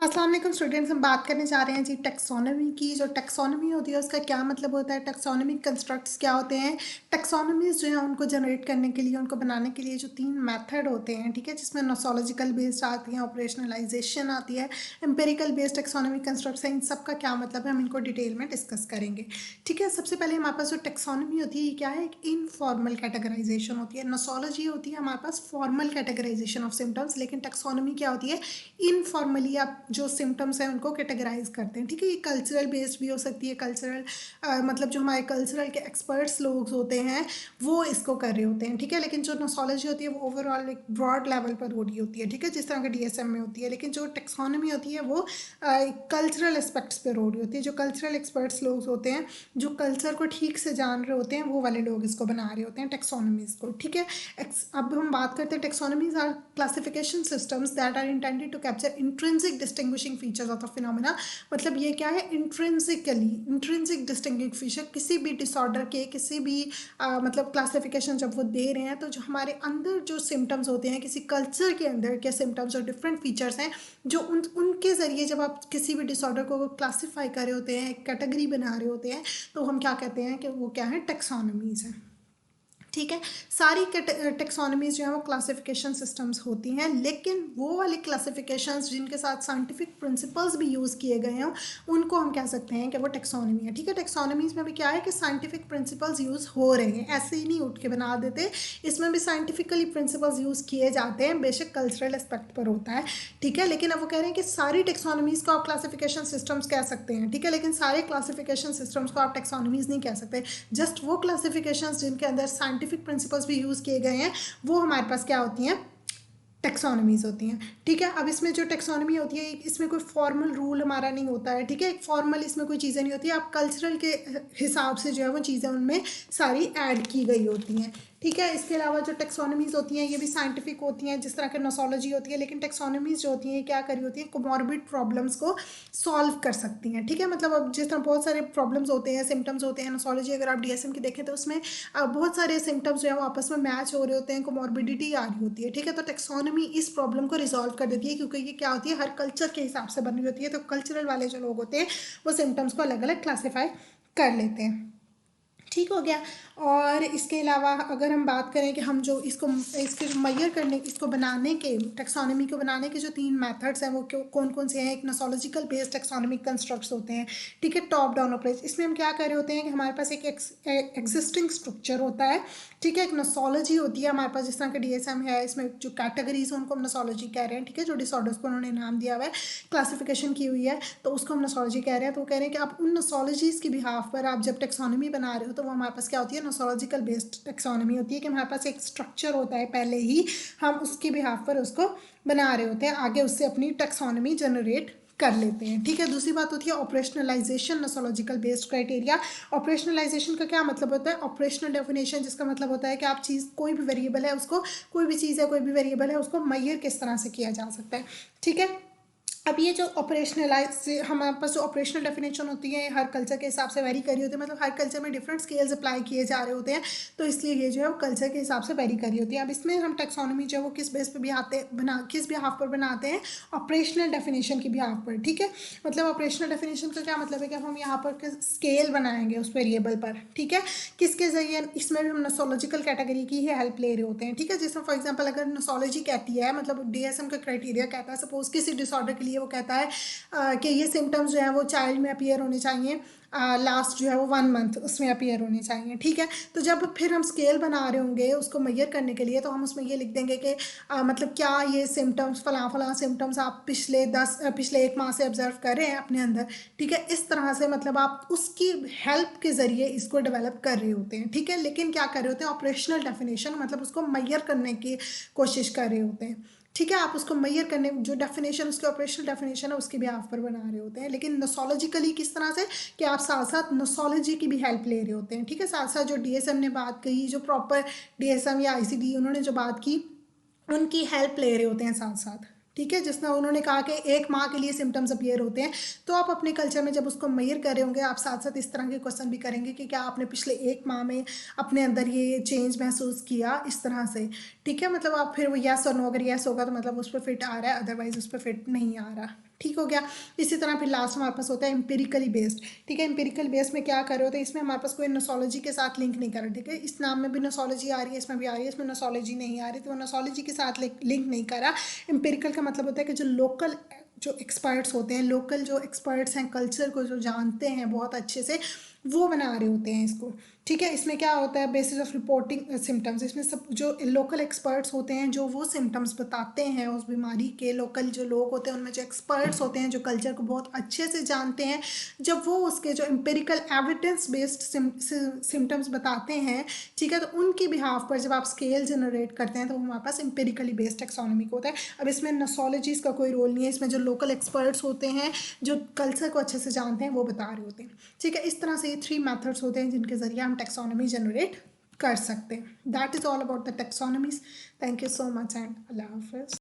अस्सलाम वालेकुम स्टूडेंट्स। हम बात करने जा रहे हैं जी टैक्सोनॉमी की। जो टैक्सोनॉमी होती है उसका क्या मतलब होता है, टैक्सोनॉमी कंस्ट्रक्ट्स क्या होते हैं। टैक्सोनॉमीज जो है उनको जनरेट करने के लिए, उनको बनाने के लिए जो 3 मेथड होते हैं, ठीक है, जिसमें नोसोलॉजिकल बेस्ड आती है, ऑपरेशनलाइजेशन आती है, एम्पेरिकल बेस्ड टैक्सोनॉमी कंस्ट्रक्ट्स हैं। इन सब का क्या मतलब है हम इनको डिटेल में डिस्कस करेंगे, ठीक है। सबसे पहले हमारे पास जो टैक्सोनॉमी होती है ये क्या है, एक इनफॉर्मल कैटेगराइजेशन होती है। नोसोलॉजी होती है हमारे पास फॉर्मल कैटेगराइजेशन ऑफ सिम्टम्स, लेकिन टैक्सोनॉमी क्या होती है, इनफॉर्मली आप जो सिम्टम्स हैं उनको कैटेगराइज करते हैं, ठीक है। ये कल्चरल बेस्ड भी हो सकती है, कल्चरल मतलब जो हमारे कल्चरल के एक्सपर्ट्स लोग होते हैं वो इसको कर रहे होते हैं, ठीक है। लेकिन जो नोसोलॉजी होती है वो ओवरऑल एक ब्रॉड लेवल पर हो रही होती है, ठीक है, जिस तरह का डीएसएम में होती है। लेकिन जो टेक्सोनॉमी होती है वो कल्चरल एस्पेक्ट्स पर हो रही होती है। जो कल्चरल एक्सपर्ट्स लोग होते हैं, जो कल्चर को ठीक से जान रहे होते हैं, वो वाले लोग इसको बना रहे होते हैं टेक्सोनॉमीज को, ठीक है। अब हम बात करते हैं taxonomies are classification systems that are intended to capture intrinsic distinguishing features of the phenomena. मतलब ये क्या है, इंट्रिंसिक डिस्टिंग्विशिंग फीचर किसी भी डिसऑर्डर के, किसी भी मतलब क्लासिफिकेशन जब वो दे रहे हैं तो जो हमारे अंदर जो सिम्टम्स होते हैं, किसी कल्चर के अंदर के सिम्टम्स और डिफरेंट फीचर्स हैं, जो उनके ज़रिए जब आप किसी भी डिसऑर्डर को क्लासीफाई कर रहे होते हैं, एक कैटेगरी बना रहे होते हैं, तो हम क्या कहते हैं कि वो क्या है, टेक्सोनॉमीज है, ठीक है। सारी टेक्सोनॉमीज जो है वो क्लासिफिकेशन सिस्टम्स होती हैं, लेकिन वो वाली क्लासिफिकेशंस जिनके साथ साइंटिफिक प्रिंसिपल्स भी यूज़ किए गए हैं उनको हम कह सकते हैं कि वो टेक्सोनॉमी है, ठीक है। टेक्सोनॉमीज में भी क्या है कि साइंटिफिक प्रिंसिपल्स यूज़ हो रहे हैं, ऐसे ही नहीं उठ के बना देते। इसमें भी साइंटिफिकली प्रिंसिपल्स यूज़ किए जाते हैं, बेशक कल्चरल एस्पेक्ट पर होता है, ठीक है। लेकिन अब वो कह रहे हैं कि सारी टेक्सोनॉमीज को आप क्लासिफिकेशन सिस्टम्स कह सकते हैं, ठीक है, लेकिन सारे क्लासिफिकेशन सिस्टम्स को आप टेक्सोनॉमीज नहीं कह सकते। जस्ट वो क्लासिफिकेशन जिनके अंदर साइंटिफिक प्रिंसिपल्स भी यूज़ किए गए हैं वो हमारे पास क्या होती हैं, टेक्सोनॉमीज होती हैं, ठीक है। अब इसमें जो टेक्सोनॉमी होती है इसमें कोई फॉर्मल रूल हमारा नहीं होता है, ठीक है। एक फॉर्मल इसमें कोई चीज़ें नहीं होती, आप कल्चरल के हिसाब से जो है वो चीज़ें उनमें सारी ऐड की गई होती हैं, ठीक है। इसके अलावा जो टेक्सोनॉमीज होती हैं ये भी साइंटिफिक होती हैं, जिस तरह की नोसोलॉजी होती है, लेकिन टेक्सोनॉमीज जो होती हैं क्या करी होती हैं, कोमॉर्बिड प्रॉब्लम्स को सॉल्व कर सकती हैं, ठीक है। मतलब अब जिस तरह बहुत सारे प्रॉब्लम्स होते हैं, सिम्टम्स होते हैं, नोसोलॉजी अगर आप डीएसएम की देखें तो उसमें बहुत सारे सिम्टम्स जो है वो आपस में मैच हो रहे होते हैं, कोमॉर्बिडिटी आ रही होती है, ठीक है। तो टेक्सोनॉमी इस प्रॉब्लम को रिजॉल्व कर देती है, क्योंकि ये क्या होती है, हर कल्चर के हिसाब से बनी होती है। तो कल्चरल वाले जो लोग होते हैं वो सिम्टम्स को अलग अलग क्लासीफाई कर लेते हैं, ठीक हो गया। और इसके अलावा अगर हम बात करें कि हम जो इसके मैयर करने, इसको बनाने के, टेक्सोनॉमी को बनाने के जो 3 मेथड्स हैं वो कौन कौन से हैं। एक नोसोलॉजिकल बेस्ड टेक्सोनॉमिक कंस्ट्रक्ट्स होते हैं, ठीक है, टॉप डाउन अप्रोच। इसमें हम क्या कर रहे होते हैं कि हमारे पास एक एग्जिस्टिंग स्ट्रक्चर होता है, ठीक है। एक नोसोलॉजी होती है हमारे पास, जिस तरह का डीएसएम है, इसमें जो कैटेगरीज हैं उनको हम नोसोलॉजी कह रहे हैं, ठीक है। जो डिसऑर्डर्स को उन्होंने नाम दिया हुआ है, क्लासिफिकेशन की हुई है, तो उसको हम नोसोलॉजी कह रहे हैं। तो वो कह रहे हैं कि आप उन नोसोलॉजीज़ की बिहाफ पर आप जब टेक्सोनॉमी बना रहे हो तो वो हमारे पास क्या होती है, नोसोलॉजिकल बेस्ड टेक्सोनॉमी होती है, कि हमारे पास एक स्ट्रक्चर होता है पहले ही, हम उसकी बिहाफ पर उसको बना रहे होते हैं, आगे उससे अपनी टेक्सोनॉमी जनरेट कर लेते हैं, ठीक है। दूसरी बात होती है operationalisation nosological based criteria. Operationalisation का क्या मतलब होता है, ऑपरेशनल डेफिनेशन, जिसका मतलब होता है कि आप चीज़, कोई भी वेरिएबल है उसको, कोई भी चीज़ है, कोई भी वेरिएबल है, उसको मैयर किस तरह से किया जा सकता है, ठीक है। अब ये जो ऑपरेशनलाइज, हमारे पास जो ऑपरेशनल डेफिनेशन होती है हर कल्चर के हिसाब से वेरी करी होती है, मतलब हर कल्चर में डिफरेंट स्केल्स अप्लाई किए जा रहे होते हैं, तो इसलिए ये जो है वो कल्चर के हिसाब से वेरी करी होती है। अब इसमें हम टेक्सोनॉमी जो है वो किस बेस पे भी आते बना किस बिहाफ पर बनाते हैं, ऑपरेशनल डेफिनेशन की बिहाफ पर, ठीक है। मतलब ऑपरेशनल डेफिनेशन का क्या मतलब है कि हम यहाँ पर स्केल बनाएंगे उस वेरिएबल पर, ठीक है, किसके जरिए, इसमें भी हम नोसोलॉजिकल कैटेगरी की ही हेल्प ले रहे होते हैं, ठीक है। जिसमें फॉर एग्जाम्पल अगर नोसोलॉजी कहती है, मतलब डीएसएम का क्राइटेरिया कहता है, सपोज किसी डिसऑर्डर के लिए वो कहता है कि ये सिम्टम्स जो है वो चाइल्ड में अपीयर होने चाहिए, लास्ट जो है वो 1 मंथ उसमें अपीयर होने चाहिए, ठीक है। तो जब फिर हम स्केल बना रहे होंगे उसको मैयर करने के लिए, तो हम उसमें ये लिख देंगे कि मतलब क्या ये सिम्टम्स, फलां फलां सिम्टम्स आप पिछले 1 माह से ऑब्जर्व कर रहे हैं अपने अंदर, ठीक है। इस तरह से मतलब आप उसकी हेल्प के ज़रिए इसको डेवलप कर रहे होते हैं, ठीक है। लेकिन क्या कर रहे होते हैं, ऑपरेशनल डेफिनेशन, मतलब उसको मैयर करने की कोशिश कर रहे होते हैं, ठीक है। आप उसको मैयर करने, जो डेफिनेशन उसके ऑपरेशनल डेफिनेशन है उसके बिहाफ पर बना रहे होते हैं, लेकिन नोसोलॉजिकली किस तरह से, कि आप साथ साथ नोसोलॉजी की भी हेल्प ले रहे होते हैं, ठीक है। साथ साथ जो डीएसएम ने बात कही, जो प्रॉपर डीएसएम या आईसीडी उन्होंने जो बात की, उनकी हेल्प ले रहे होते हैं साथ साथ, ठीक है। जिसमें उन्होंने कहा कि 1 माह के लिए सिम्टम्स अपीयर होते हैं, तो आप अपने कल्चर में जब उसको मैयर कर रहे होंगे, आप साथ साथ इस तरह के क्वेश्चन भी करेंगे कि क्या आपने पिछले 1 माह में अपने अंदर ये चेंज महसूस किया, इस तरह से, ठीक है। मतलब आप फिर वो यस और नो, अगर यस होगा तो मतलब उस पर फिट आ रहा है, अदरवाइज उस पर फिट नहीं आ रहा, ठीक हो गया। इसी तरह फिर लास्ट हमारे पास होता है एम्पिरिकली बेस्ड। ठीक है, एम्पिरिकल बेस्ड में क्या कर रहे होते हैं, इसमें हमारे पास कोई नोसोलॉजी के साथ लिंक नहीं कर रहा। ठीक है, इस नाम में भी नोसोलॉजी आ रही है, इसमें भी आ रही है, इसमें नोसोलॉजी नहीं आ रही, तो वो नोसोलॉजी के साथ लिंक नहीं करा। एम्पिरिकल का मतलब होता है कि जो लोकल जो एक्सपर्ट्स होते हैं, लोकल जो एक्सपर्ट्स हैं, कल्चर को जो जानते हैं बहुत अच्छे से, वो बना रहे होते हैं इसको। ठीक है, इसमें क्या होता है, बेसिस ऑफ रिपोर्टिंग सिम्टम्स, इसमें सब जो लोकल एक्सपर्ट्स होते हैं जो वो सिम्टम्स बताते हैं उस बीमारी के, लोकल जो लोग होते हैं उनमें जो एक्सपर्ट्स होते हैं जो कल्चर को बहुत अच्छे से जानते हैं, जब वो उसके जो एम्पेरिकल एविडेंस बेस्ड सिम्टम्स बताते हैं, ठीक है, तो उनकी बिहाफ पर जब आप स्केल जनरेट करते हैं तो हमारे पास एम्पेरिकली बेस्ड टैक्सोनॉमी होता है। अब इसमें नोसोलॉजीज का कोई रोल नहीं है, इसमें जो लोकल एक्सपर्ट्स होते हैं जो कल्चर को अच्छे से जानते हैं वो बता रहे होते हैं। ठीक है, इस तरह से ये 3 मेथड्स होते हैं जिनके ज़रिए हम टैक्सोनॉमी जनरेट कर सकते हैं। That is all about the taxonomies. Thank you so much and अल्लाह हाफिज़।